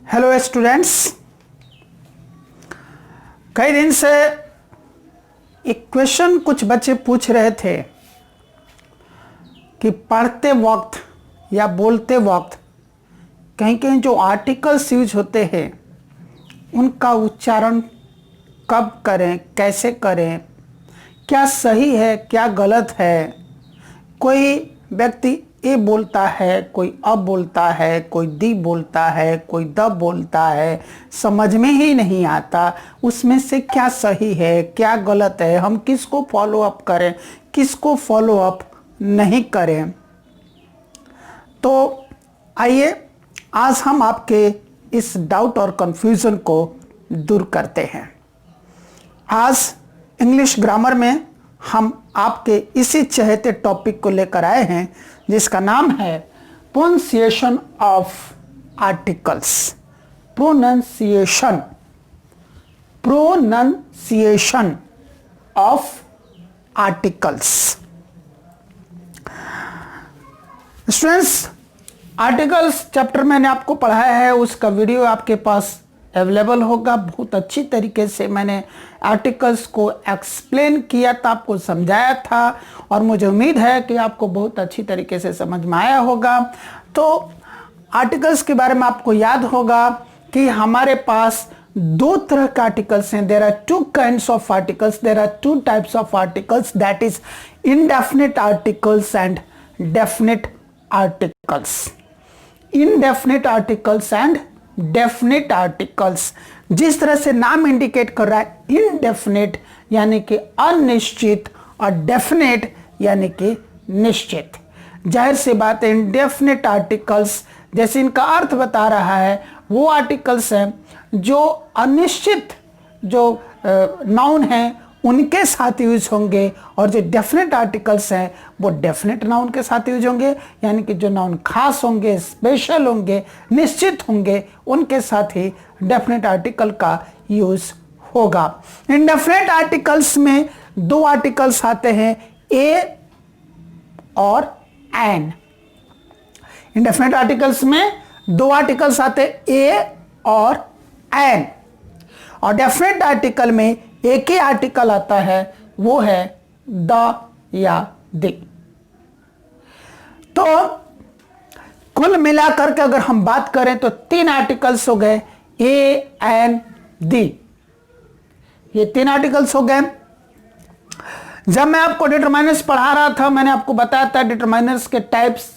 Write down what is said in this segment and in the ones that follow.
Hello students, कई दिन से एक क्वेश्चन कुछ बच्चे पूछ रहे थे कि पढ़ते वक्त या बोलते वक्त कहीं कहीं जो आर्टिकल्स यूज होते हैं उनका उच्चारण कब करें, कैसे करें, क्या सही है क्या गलत है। कोई व्यक्ति ए बोलता है, कोई अब बोलता है, कोई दी बोलता है, कोई द बोलता है, समझ में ही नहीं आता उसमें से क्या सही है क्या गलत है, हम किसको फॉलो अप करें किसको फॉलो अप नहीं करें। तो आइए आज हम आपके इस डाउट और कंफ्यूजन को दूर करते हैं। आज इंग्लिश ग्रामर में हम आपके इसी चहेते टॉपिक को लेकर आए हैं जिसका नाम है pronunciation of articles. Pronunciation of articles. Students, articles chapter मैंने आपको पढ़ाया है, उसका वीडियो आपके पास अवेलेबल होगा। बहुत अच्छी तरीके से मैंने आर्टिकल्स को एक्सप्लेन किया था, आपको समझाया था और मुझे उम्मीद है कि आपको बहुत अच्छी तरीके से समझ में आया होगा। तो आर्टिकल्स के बारे में आपको याद होगा कि हमारे पास दो तरह के आर्टिकल्स हैं। There are two kinds of articles, there are two types of articles, that is indefinite articles and definite articles. Indefinite articles and definite articles. जिस तरह से नाम इंडिकेट कर रहा है, इनडेफिनिट यानी कि अनिश्चित और डेफिनेट यानी कि निश्चित। जाहिर सी बात है, इनडेफिनिट आर्टिकल्स जैसे इनका अर्थ बता रहा है वो आर्टिकल्स हैं जो अनिश्चित जो नाउन हैं उनके साथ यूज होंगे, और जो डेफिनेट आर्टिकल्स हैं वो डेफिनेट नाउन के साथ यूज होंगे, यानी कि जो नाउन खास होंगे, स्पेशल होंगे, निश्चित होंगे, उनके साथ ही डेफिनेट आर्टिकल का यूज होगा। इनडेफिनेट आर्टिकल्स में दो आर्टिकल्स आते हैं, ए और एन। इनडेफिनेट आर्टिकल्स में दो आर्टिकल्स आते हैं, ए और एन। और डेफिनेट आर्टिकल में एक ही आर्टिकल आता है, वो है द या दे। तो कुल मिलाकर के अगर हम बात करें तो तीन आर्टिकल्स हो गए, ए एन दी। ये तीन आर्टिकल्स हो गए। जब मैं आपको डिटरमाइनर्स पढ़ा रहा था मैंने आपको बताया था डिटरमाइनर्स के टाइप्स,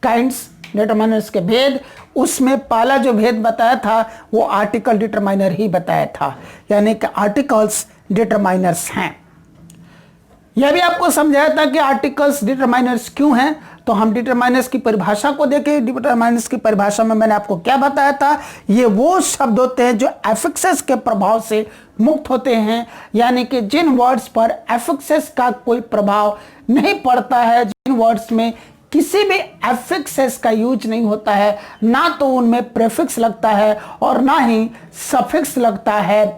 काइंड्स, डिटरमाइनर्स के भेद। उसमें पहला जो भेद बताया था वो आर्टिकल डिटरमाइनर ही बताया था, यानी कि आर्टिकल्स डिटरमाइनर्स हैं। यह भी आपको समझाया था कि आर्टिकल्स डिटरमाइनर्स क्यों हैं। तो हम डिटरमाइनर्स की परिभाषा को देखें। डिटरमाइनर्स की परिभाषा में मैंने आपको क्या बताया था, ये वो शब्द होते हैं जो एफिक्सेस के प्रभाव से मुक्त होते हैं, यानी कि जिन वर्ड्स पर एफिक्सेस का कोई प्रभाव नहीं पड़ता है, जिन वर्ड्स में किसी भी एफिक्सेस का यूज नहीं होता है, ना तो उनमें प्रीफिक्स लगता है और ना ही सफिक्स लगता है,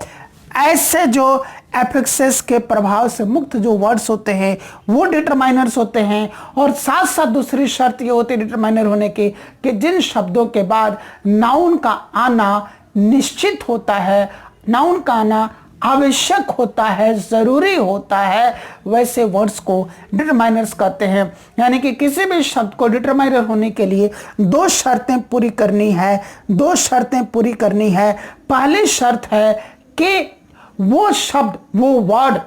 ऐसे जो एफिक्सेस के प्रभाव से मुक्त जो वर्ड्स होते हैं वो डिटरमाइनर्स होते हैं। और साथ साथ दूसरी शर्त ये होती है डिटरमाइनर होने की कि जिन शब्दों के बाद नाउन का आना निश्चित होता है, नाउन का आना आवश्यक होता है, जरूरी होता है, वैसे वर्ड्स को डिटरमाइनर्स कहते हैं। यानी कि किसी भी शब्द को डिटरमाइनर होने के लिए दो शर्तें पूरी करनी है, दो शर्तें पूरी करनी है। पहली शर्त है कि वो शब्द, वो वर्ड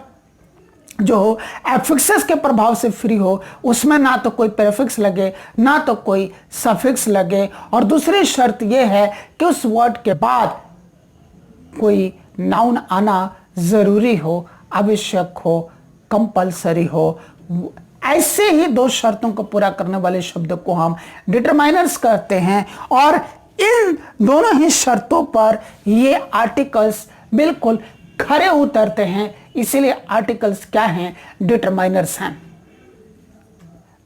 जो एफिक्सेस के प्रभाव से फ्री हो, उसमें ना तो कोई प्रीफिक्स लगे ना तो कोई सफिक्स लगे। और दूसरी शर्त यह है कि उस वर्ड के बाद कोई नाउन आना जरूरी हो, आवश्यक हो, कंपल्सरी हो। ऐसे ही दो शर्तों को पूरा करने वाले शब्द को हम डिटरमाइनर्स कहते हैं। और इन दोनों ही शर्तों पर ये आर्टिकल्स बिल्कुल खरे उतरते हैं, इसीलिए आर्टिकल्स क्या हैं, डिटरमाइनर्स हैं।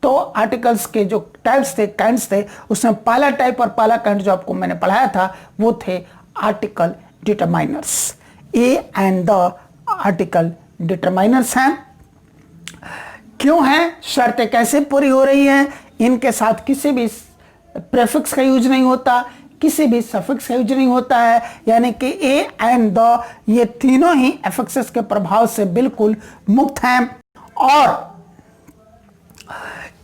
तो आर्टिकल्स के जो टाइप्स थे, काइंड्स थे, उसमें पहला टाइप और पहला काइंड जो आपको मैंने पढ़ाया था वो थे article determiners. A and the article determiners हैं। क्यों हैं, शर्तें कैसे पूरी हो रही हैं, इनके साथ किसी भी प्रीफिक्स का यूज नहीं होता, किसी भी सफिक्स का यूज नहीं होता है, यानी कि ए एंड द ये तीनों ही एफिक्सेस के प्रभाव से बिल्कुल मुक्त हैं। और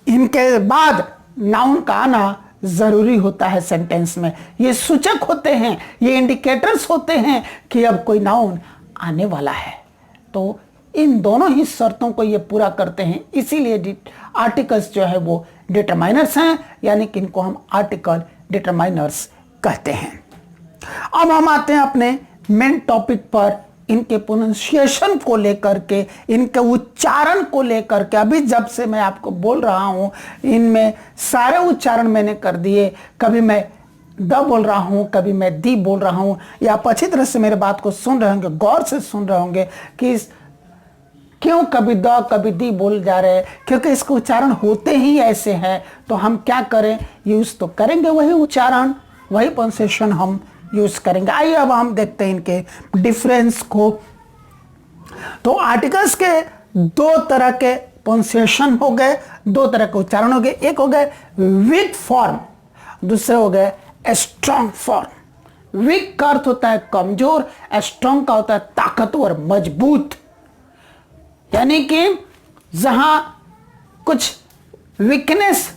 इनके बाद नाउन का आना जरूरी होता है सेंटेंस में। ये सूचक होते हैं, ये इंडिकेटर्स होते हैं कि अब कोई नाउन आने वाला है। तो इन दोनों ही शर्तों को ये पूरा करते हैं, इसीलिए आर्टिकल्स जो है वो डिटरमाइनर्स हैं, यानी कि इनको हम आर्टिकल डिटरमाइनर्स कहते हैं। अब हम आते हैं अपने मेन टॉपिक पर, इनके प्रोनाउंसिएशन को लेकर के, इनके उच्चारण को लेकर के। अभी जब से मैं आपको बोल रहा हूं, इनमें सारे उच्चारण मैंने कर दिए। कभी मैं द बोल रहा हूं, कभी मैं दी बोल रहा हूं, या आप अच्छी तरह से मेरे बात को सुन रहे होंगे, गौर से सुन रहे होंगे कि क्यों कभी द कभी दी बोल जा रहे हैं, क्योंकि इसके उच्चारण होते ही ऐसे हैं। तो हम क्या करें, यूज तो करेंगे वही उच्चारण, वही प्रोनाउंसिएशन हम यूज करेंगे। आइए अब हम देखते हैं इनके डिफरेंस को। तो आर्टिकल्स के दो तरह के प्रोनाउंसिएशन हो गए, दो तरह के उच्चारण हो गए। एक हो गए वीक फॉर्म, दूसरे हो गए स्ट्रॉन्ग फॉर्म। वीक का अर्थ होता है कमजोर, स्ट्रॉन्ग का होता है ताकतवर, मजबूत। यानी कि जहां कुछ वीकनेस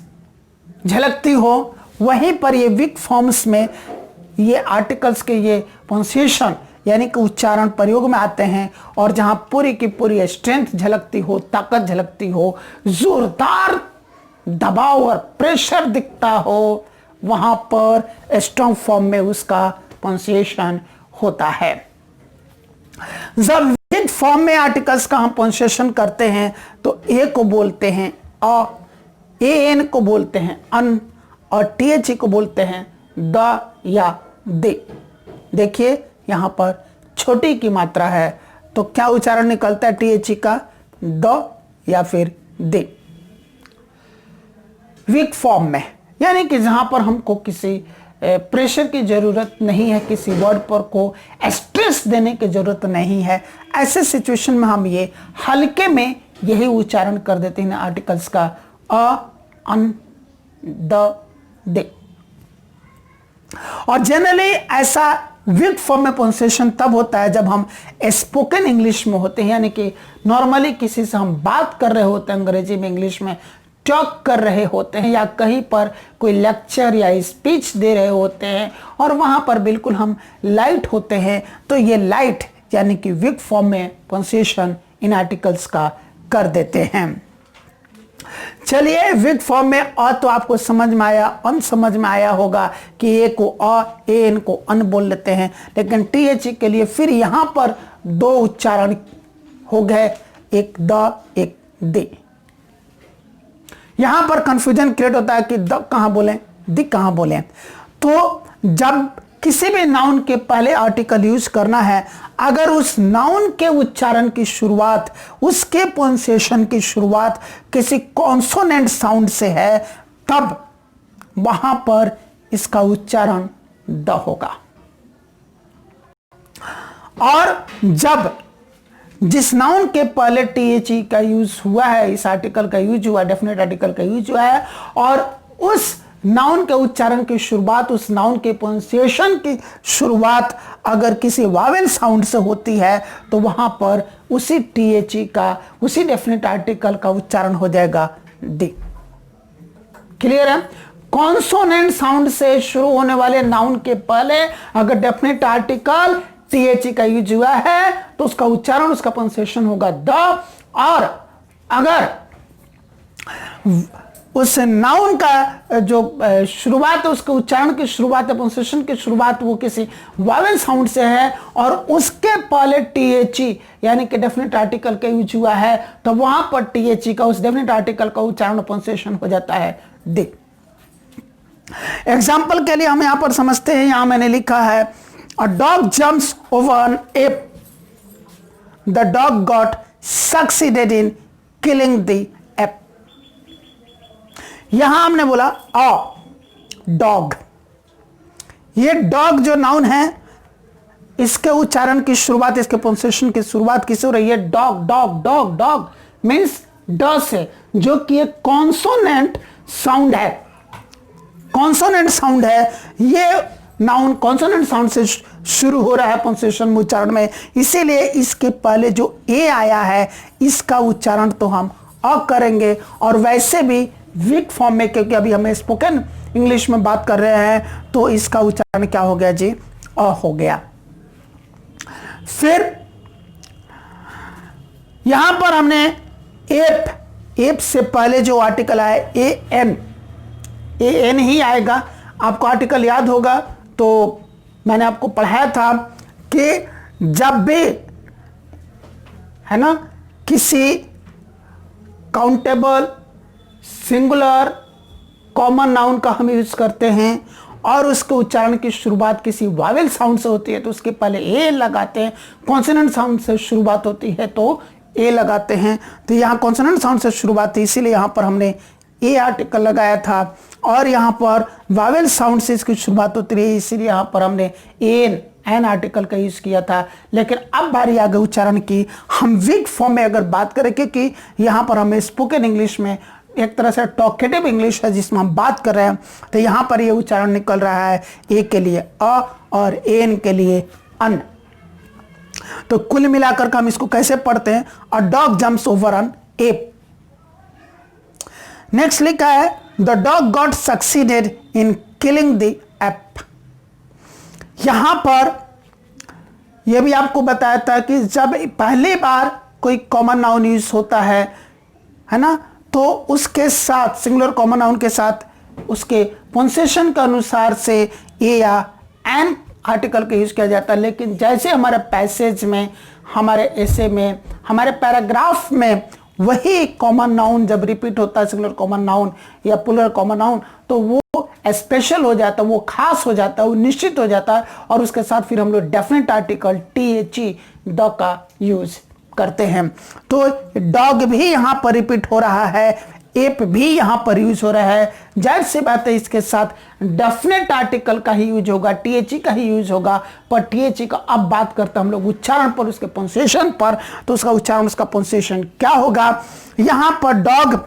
झलकती हो, वहीं पर ये वीक फॉर्म्स में ये आर्टिकल्स के ये प्रोनाउंसिएशन यानी कि उच्चारण प्रयोग में आते हैं। और जहां पूरी की पूरी स्ट्रेंथ झलकती हो, ताकत झलकती हो, जोरदार दबाव और प्रेशर दिखता हो, वहां पर स्ट्रॉन्ग फॉर्म में उसका प्रोनाउंसिएशन होता है। जब वीक फॉर्म में आर्टिकल्स का हम प्रोनाउंसिएशन करते हैं तो ए को बोलते हैं अ, ए एन को बोलते हैं अन, और टी को बोलते हैं द या दे। देखिए यहां पर छोटी की मात्रा है, तो क्या उच्चारण निकलता है टी का, द या फिर दे। वीक फॉर्म में यानी कि जहां पर हमको किसी प्रेशर की जरूरत नहीं है, किसी वर्ड पर को स्ट्रेस देने की जरूरत नहीं है, ऐसे सिचुएशन में हम ये हल्के में यही उच्चारण कर देते हैं आर्टिकल्स का, अ, अन, द, दे। और जनरली ऐसा वीक फॉर्म में प्रोनाउंसिएशन तब होता है जब हम स्पोकन इंग्लिश में होते हैं, यानी कि नॉर्मली किसी से हम बात कर रहे होते हैं, अंग्रेजी में इंग्लिश में टॉक कर रहे होते हैं, या कहीं पर कोई लेक्चर या स्पीच दे रहे होते हैं, और वहां पर बिल्कुल हम लाइट होते हैं। तो ये लाइट यानी कि वीक फॉर्म में प्रोनाउंसिएशन इन आर्टिकल्स का कर देते हैं। चलिए, वीक फॉर्म में अ तो आपको समझ में आया, अन समझ में आया होगा कि ए को अ, ए एन को अन बोल लेते हैं। लेकिन टी के लिए फिर यहां पर दो उच्चारण हो गए, एक द, एक दे। यहां पर कंफ्यूजन क्रिएट होता है कि द कहां बोलें, दी कहां बोलें। तो जब किसी भी नाउन के पहले आर्टिकल यूज करना है, अगर उस नाउन के उच्चारण की शुरुआत, उसके प्रोनाउंसिएशन की शुरुआत किसी कॉन्सोनेंट साउंड से है, तब वहां पर इसका उच्चारण द होगा। और जब जिस नाउन के पहले टी का यूज हुआ है, इस आर्टिकल का यूज हुआ, डेफिनेट आर्टिकल का यूज हुआ है, और उस नाउन के उच्चारण की शुरुआत, उस नाउन के प्रोनाउंसिएशन की शुरुआत अगर किसी वावेल साउंड से होती है, तो वहां पर उसी टी का, उसी डेफिनेट आर्टिकल का उच्चारण हो जाएगा दी। क्लियर है? कॉन्सोनेंट साउंड से शुरू होने वाले नाउन के पहले अगर डेफिनेट आर्टिकल टी का यूज हुआ है, तो उसका उच्चारण, उसका प्रोनाउंसिएशन होगा द। और अगर उस नाउन का जो शुरुआत है, उसके उच्चारण की शुरुआत है, प्रोनाउंसिएशन की शुरुआत वो किसी वावेल साउंड से है, और उसके पहले टी यानी कि डेफिनेट आर्टिकल का यूज हुआ है, तो वहां पर टी का, उस डेफिनेट आर्टिकल का उच्चारण, प्रोनाउंसिएशन हो जाता है दी। एग्जाम्पल के लिए हम यहां पर समझते हैं, यहां मैंने लिखा है a dog jumps over an ape, the dog got succeeded in killing the ape. यहां हमने बोला अ डॉग, ये डॉग जो नाउन है, इसके उच्चारण की शुरुआत, इसके प्रोनाउंसिएशन की शुरुआत किससे हो रही है? Dog, dog, dog, dog means ड से, जो कि एक कॉन्सोनेंट साउंड है। कॉन्सोनेंट साउंड है, ये नाउन कॉन्सोनेंट साउंड से शुरू हो रहा है पंक्चुएशन में, उच्चारण में, इसीलिए इसके पहले जो ए आया है इसका उच्चारण तो हम अ करेंगे। और वैसे भी वीक फॉर्म में, क्योंकि अभी हमें स्पोकन इंग्लिश में बात कर रहे हैं, तो इसका उच्चारण क्या हो गया जी, अ हो गया। फिर यहां पर हमने एप से पहले जो आर्टिकल आया ए एन ही आएगा। आपको आर्टिकल याद होगा तो मैंने आपको पढ़ाया था कि जब भी है ना किसी काउंटेबल सिंगुलर कॉमन नाउन का हम यूज करते हैं और उसके उच्चारण की शुरुआत किसी वावेल साउंड से होती है तो उसके पहले ए लगाते हैं। कॉन्सोनेंट साउंड से शुरुआत होती है तो ए लगाते हैं। तो यहाँ कॉन्सोनेंट साउंड से शुरुआत थी, इसीलिए यहाँ पर हमने ए आर्टिकल लगाया था। और यहाँ पर वावेल साउंड से इसकी शुरुआत होती रही, इसीलिए यहाँ पर हमने एन आर्टिकल का यूज किया था। लेकिन अब बारी आ गई उच्चारण की। हम वीक फॉर्म में अगर बात करें, क्योंकि यहाँ पर हमें स्पोकन इंग्लिश में एक तरह से टॉकेटिव इंग्लिश है जिसमें हम बात कर रहे हैं, तो यहाँ पर ये उच्चारण निकल रहा है ए के लिए अ और एन के लिए अन। तो कुल मिलाकर हम इसको कैसे पढ़ते हैं, a dog jumps over an ape. Next लिखा है the dog got succeeded in killing the ape. यहां पर यह भी आपको बताया था कि जब पहली बार कोई कॉमन नाउन यूज होता है ना, तो उसके साथ सिंगुलर कॉमन नाउन के साथ उसके पंक्चुएशन के अनुसार से ए या एन आर्टिकल का यूज किया जाता है। लेकिन जैसे हमारे पैसेज में, हमारे एसे में, हमारे पैराग्राफ में वही कॉमन नाउन जब रिपीट होता है, सिंगुलर कॉमन नाउन या प्लूरल कॉमन नाउन, तो वो स्पेशल हो जाता है, वो खास हो जाता है, वो निश्चित हो जाता है। और उसके साथ फिर हम लोग डेफिनेट आर्टिकल THE द का यूज करते हैं। तो डॉग भी यहां पर रिपीट हो रहा है, एप भी यहां पर यूज हो रहा है। जाहिर सी बात है इसके साथ डेफिनेट आर्टिकल का ही यूज होगा, THE का ही यूज होगा। पर THE का अब बात करते हैं हम लोग उच्चारण पर, उसके पंक्चुएशन पर। तो उसका उच्चारण, उसका पंक्चुएशन क्या होगा। यहां पर डॉग,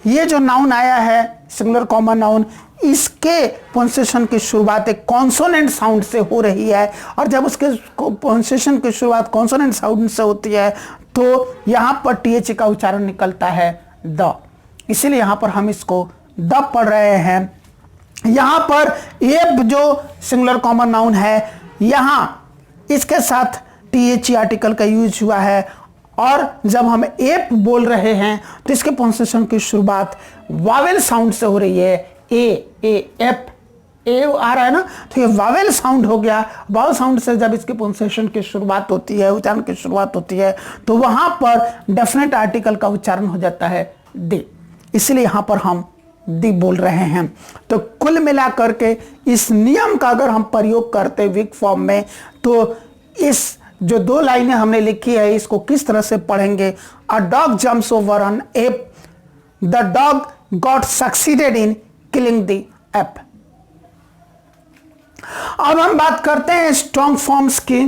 ये जो नाउन आया है सिंगुलर कॉमन नाउन, इसके पंक्चुएशन की शुरुआत एक कॉन्सोनेंट साउंड से हो रही है। और जब उसके पंक्चुएशन की शुरुआत कॉन्सोनेंट साउंड से होती है तो यहां पर THE का उच्चारण निकलता है द, इसीलिए यहां पर हम इसको द पढ़ रहे हैं। यहां पर एप जो सिंगुलर कॉमन नाउन है, यहां इसके साथ THE आर्टिकल का यूज हुआ है। और जब हम एप बोल रहे हैं तो इसके पंक्चुएशन की शुरुआत वावेल साउंड से हो रही है। एप ए आ रहा है ना, तो ये वावेल साउंड हो गया। वावेल साउंड से जब इसके पंक्चुएशन की शुरुआत होती है, उच्चारण की शुरुआत होती है, तो वहां पर डेफिनेट आर्टिकल का उच्चारण हो जाता है दे, इसलिए यहां पर हम दी बोल रहे हैं। तो कुल मिलाकर के इस नियम का अगर हम प्रयोग करते वीक फॉर्म में, तो इस जो दो लाइनें हमने लिखी है इसको किस तरह से पढ़ेंगे। A dog jumps over an ape, the dog got succeeded in killing the ape. अब हम बात करते हैं स्ट्रॉन्ग फॉर्म्स की।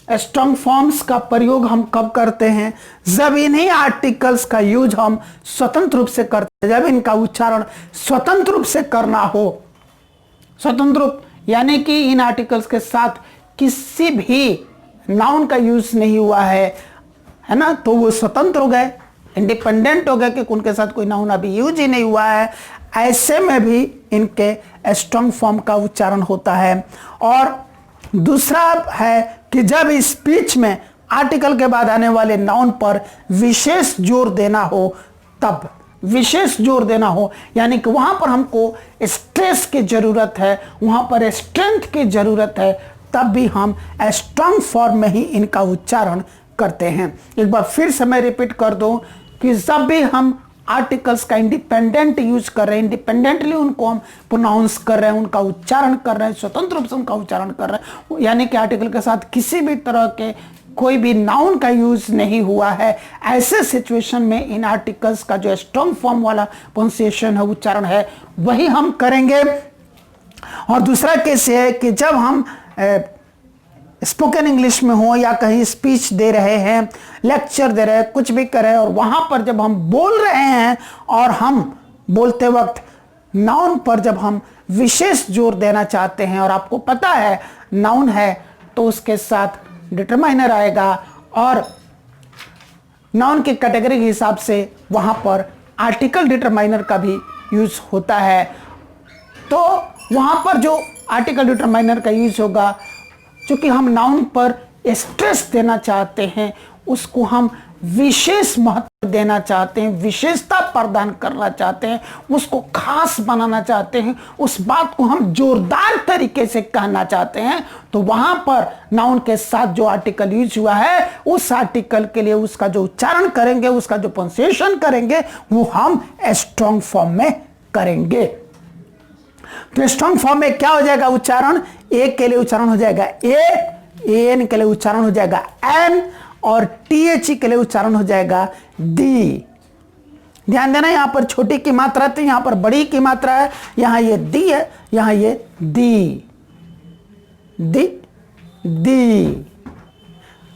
स्ट्रॉन्ग फॉर्म्स का प्रयोग हम कब करते हैं, जब इन्हीं आर्टिकल्स का यूज हम स्वतंत्र रूप से करते हैं, जब इनका उच्चारण स्वतंत्र रूप से करना हो। स्वतंत्र रूप यानी कि इन आर्टिकल्स के साथ किसी भी नाउन का यूज नहीं हुआ है ना, तो वो स्वतंत्र हो गए, इंडिपेंडेंट हो गए कि उनके साथ कोई नाउन अभी यूज ही नहीं हुआ है। ऐसे में भी इनके स्ट्रॉन्ग फॉर्म का उच्चारण होता है। और दूसरा है कि जब स्पीच में आर्टिकल के बाद आने वाले नाउन पर विशेष जोर देना हो, तब विशेष जोर देना हो, यानी कि वहां पर हमको स्ट्रेस की जरूरत है, वहां पर स्ट्रेंथ की जरूरत है, तब भी हम स्ट्रॉन्ग फॉर्म में ही इनका उच्चारण करते हैं। एक बार फिर से मैं रिपीट कर दूं कि जब भी हम आर्टिकल्स का इंडिपेंडेंट यूज कर रहे हैं, इंडिपेंडेंटली उनको हम प्रोनाउंस कर रहे हैं, उनका उच्चारण कर रहे हैं, स्वतंत्र रूप से उनका उच्चारण कर रहे हैं, यानी कि आर्टिकल के साथ किसी भी तरह के कोई भी नाउन का यूज नहीं हुआ है, ऐसे सिचुएशन में इन आर्टिकल्स का जो स्ट्रॉन्ग फॉर्म वाला प्रोनाउंसिएशन है, उच्चारण है, वही हम करेंगे। और दूसरा केस है कि जब हम स्पोकन इंग्लिश में हो या कहीं स्पीच दे रहे हैं, लेक्चर दे रहे हैं, कुछ भी कर रहे हैं, और वहां पर जब हम बोल रहे हैं और हम बोलते वक्त नाउन पर जब हम विशेष जोर देना चाहते हैं और आपको पता है नाउन है तो उसके साथ डिटरमाइनर आएगा और नाउन की कैटेगरी के हिसाब से वहां पर आर्टिकल डिटरमाइनर का भी यूज होता है। तो वहां पर जो आर्टिकल डिटरमाइनर का यूज होगा, चूंकि हम नाउन पर स्ट्रेस देना चाहते हैं, उसको हम विशेष महत्व देना चाहते हैं, विशेषता प्रदान करना चाहते हैं, उसको खास बनाना चाहते हैं, उस बात को हम जोरदार तरीके से कहना चाहते हैं, तो वहां पर नाउन के साथ जो आर्टिकल यूज हुआ है उस आर्टिकल के लिए उसका जो उच्चारण करेंगे, उसका जो प्रोनाउंसिएशन करेंगे वो हम स्ट्रॉन्ग फॉर्म में करेंगे। तो स्ट्रॉन्ग फॉर्म में क्या हो जाएगा उच्चारण? ए के लिए उच्चारण हो जाएगा ए, एन के लिए उच्चारण हो जाएगा एन और टीएचई के लिए उच्चारण हो जाएगा दी। ध्यान देना, यहां पर छोटी की मात्रा थी, यहां पर बड़ी की मात्रा है, यहां ये दी है, यहां ये दी, दी, दी।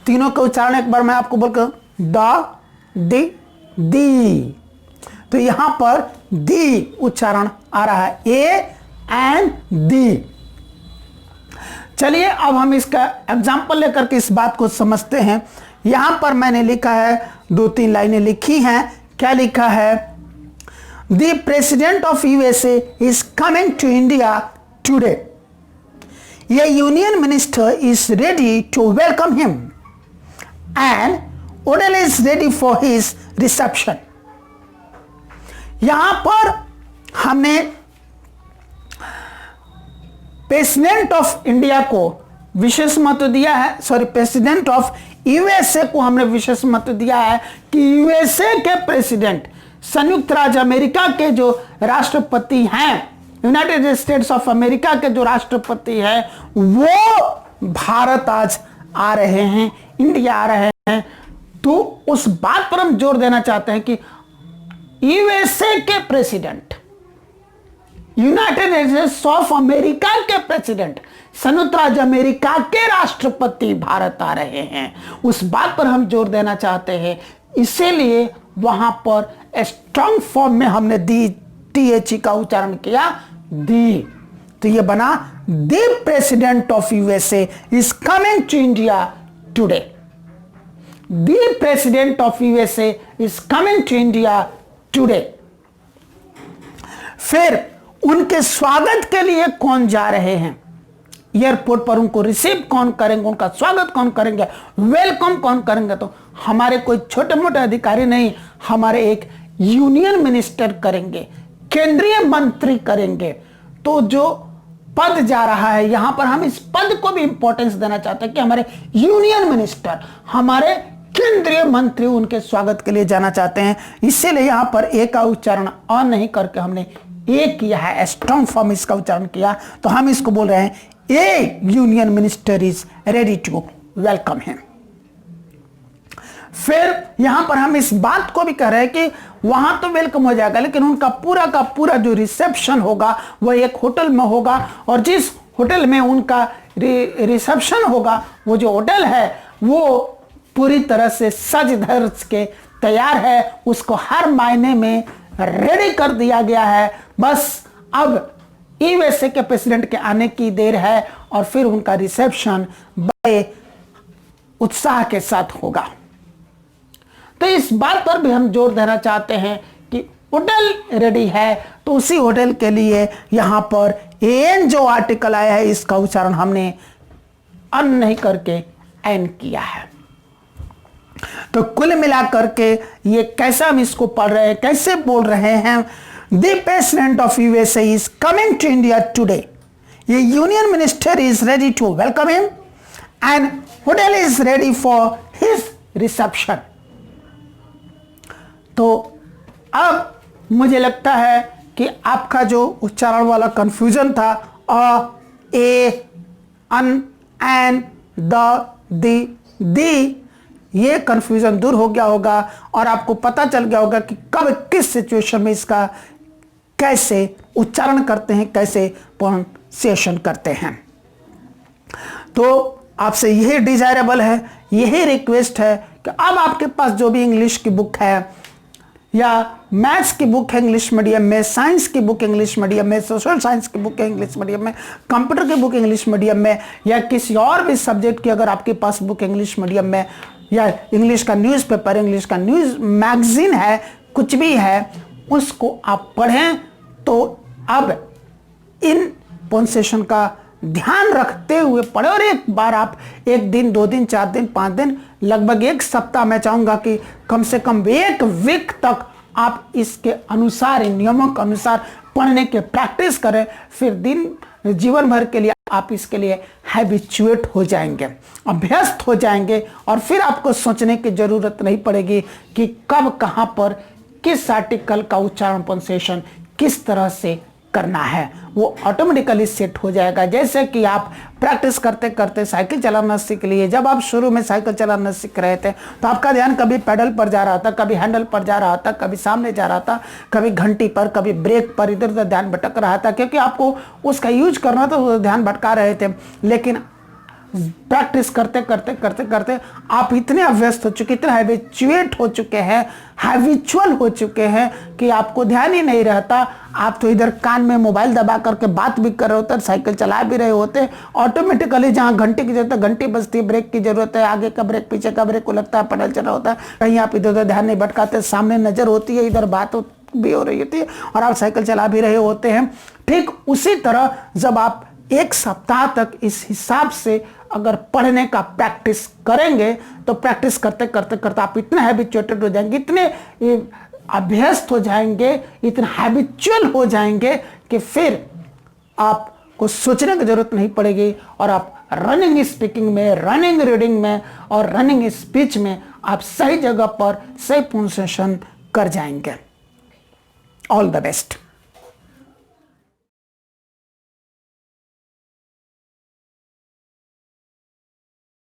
तीनों का उच्चारण एक बार मैं आपको बोलकर दा, दी, दी। तो यहां पर दी उच्चारण आ रहा है, ए एंड दी। चलिए अब हम इसका एग्जाम्पल लेकर के इस बात को समझते हैं। यहां पर मैंने लिखा है, 2-3 लाइनें लिखी हैं। क्या लिखा है? The president of USA is coming to India today. A union minister is ready to welcome him and Odell is ready for his reception. यहां पर हमने प्रेसिडेंट ऑफ इंडिया को विशेष महत्व दिया है, सॉरी प्रेसिडेंट ऑफ यूएसए को हमने विशेष महत्व दिया है कि यूएसए के प्रेसिडेंट, संयुक्त राज्य अमेरिका के जो राष्ट्रपति हैं, यूनाइटेड स्टेट्स ऑफ अमेरिका के जो राष्ट्रपति हैं, वो भारत आज आ रहे हैं, इंडिया आ रहे हैं। तो उस बात पर हम जोर देना चाहते हैं कि यूएसए के president, United states of America के प्रेसिडेंट, संयुक्त राज्य अमेरिका के राष्ट्रपति भारत आ रहे हैं, उस बात पर हम जोर देना चाहते हैं। इसीलिए वहां पर स्ट्रॉन्ग फॉर्म में हमने दी, टीएचई का उच्चारण किया, दी। तो ये बना the president of USA is coming to India today. The president of USA is coming to India today. फिर उनके स्वागत के लिए कौन जा रहे हैं? एयरपोर्ट पर उनको रिसीव कौन करेंगे, उनका स्वागत कौन करेंगे, वेलकम कौन करेंगे? तो हमारे कोई छोटे मोटे अधिकारी नहीं, हमारे एक यूनियन मिनिस्टर करेंगे, केंद्रीय मंत्री करेंगे। तो जो पद जा रहा है यहां पर हम इस पद को भी इंपॉर्टेंस देना चाहते हैं कि हमारे यूनियन मिनिस्टर, हमारे केंद्रीय मंत्री उनके स्वागत के लिए जाना चाहते हैं। इसीलिए यहां पर ए का उच्चारण अ नहीं करके हमने ए किया है, स्ट्रॉन्ग फॉर्म इसका उच्चारण किया। तो हम इसको बोल रहे हैं a union minister is ready to welcome him. फिर यहां पर हम इस बात को भी कह रहे हैं कि वहां तो वेलकम हो जाएगा, लेकिन उनका पूरा का पूरा जो रिसेप्शन होगा वह एक होटल में होगा, और जिस होटल में उनका रिसेप्शन होगा, वो जो होटल है वो पूरी तरह से सज धज के तैयार है, उसको हर मायने में रेडी कर दिया गया है। बस अब यूएसए के प्रेसिडेंट के आने की देर है और फिर उनका रिसेप्शन बड़े उत्साह के साथ होगा। तो इस बात पर भी हम जोर देना चाहते हैं कि होटल रेडी है, तो उसी होटल के लिए यहां पर एन जो आर्टिकल आया है इसका उच्चारण हमने अन नहीं करके एन किया है। तो कुल मिलाकर के ये कैसा हम इसको पढ़ रहे हैं, कैसे बोल रहे हैं? The president of USA is coming to India today. ये union minister is ready to welcome him and hotel is ready for his reception. तो अब मुझे लगता है कि आपका जो उच्चारण वाला कंफ्यूजन था, अ, ए, अन, एन, द, दी, ये कंफ्यूजन दूर हो गया होगा और आपको पता चल गया होगा कि कब किस सिचुएशन में इसका कैसे उच्चारण करते हैं, कैसे प्रोनाउंसिएशन करते हैं। तो आपसे यही डिजायरेबल है, यही रिक्वेस्ट है कि अब आपके पास जो भी इंग्लिश की बुक है या मैथ्स की बुक है इंग्लिश मीडियम में, साइंस की बुक इंग्लिश मीडियम में, सोशल साइंस की बुक है इंग्लिश मीडियम में, कंप्यूटर की बुक इंग्लिश मीडियम में, या किसी और भी सब्जेक्ट की अगर आपके पास बुक इंग्लिश मीडियम में, या इंग्लिश का न्यूज़पेपर, इंग्लिश का न्यूज़ मैगजीन है, कुछ भी है, उसको आप पढ़ें। तो अब इन प्रोनाउंसिएशन का ध्यान रखते हुए पढ़े, और एक बार आप 1 दिन 2 दिन 4 दिन 5 दिन लगभग 1 सप्ताह, मैं चाहूंगा कि कम से कम 1 वीक तक आप इसके अनुसार, इन नियमों के अनुसार पढ़ने के प्रैक्टिस करें। फिर जीवन भर के लिए आप इसके लिए हैबिचुएट हो जाएंगे, अभ्यस्त हो जाएंगे, और फिर आपको सोचने की जरूरत नहीं पड़ेगी कि कब कहां पर किस आर्टिकल का उच्चारण प्रोनाउंसिएशन किस तरह से करना है। वो ऑटोमेटिकली सेट हो जाएगा। जैसे कि आप प्रैक्टिस करते करते साइकिल चलाना सीख लिए। जब आप शुरू में साइकिल चलाना सीख रहे थे तो आपका ध्यान कभी पेडल पर जा रहा था, कभी हैंडल पर जा रहा था, कभी सामने जा रहा था, कभी घंटी पर, कभी ब्रेक पर, इधर उधर ध्यान भटक रहा था, क्योंकि आपको उसका यूज करना था, तो ध्यान भटका रहे थे। लेकिन प्रैक्टिस करते करते करते करते आप इतने अभ्यस्त हो चुके, इतने हैबिचुएट हो चुके हैं, हैबिचुअल हो चुके हैं कि आपको ध्यान ही नहीं रहता। आप तो इधर कान में मोबाइल दबा करके बात भी कर रहे होते, साइकिल चला भी रहे होते, ऑटोमेटिकली जहां घंटी की जरूरत है घंटी बजती है, ब्रेक की जरूरत है, आगे का ब्रेक पीछे का ब्रेक को लगता है, पेडल चल रहा होता है, कहीं आप इधर उधर ध्यान नहीं भटकाते, सामने नजर होती है, इधर बात भी हो रही होती है, और आप साइकिल चला भी रहे होते हैं। ठीक उसी तरह जब आप 1 सप्ताह तक इस हिसाब से अगर पढ़ने का प्रैक्टिस करेंगे, तो प्रैक्टिस करते करते करते आप इतने हैबिचुएटेड हो जाएंगे, इतने अभ्यस्त हो जाएंगे, इतने हैबिचुअल हो जाएंगे कि फिर आपको सोचने की जरूरत नहीं पड़ेगी, और आप रनिंग स्पीकिंग में, रनिंग रीडिंग में और रनिंग स्पीच में आप सही जगह पर सही प्रोनाउंसिएशन कर जाएंगे। All the best.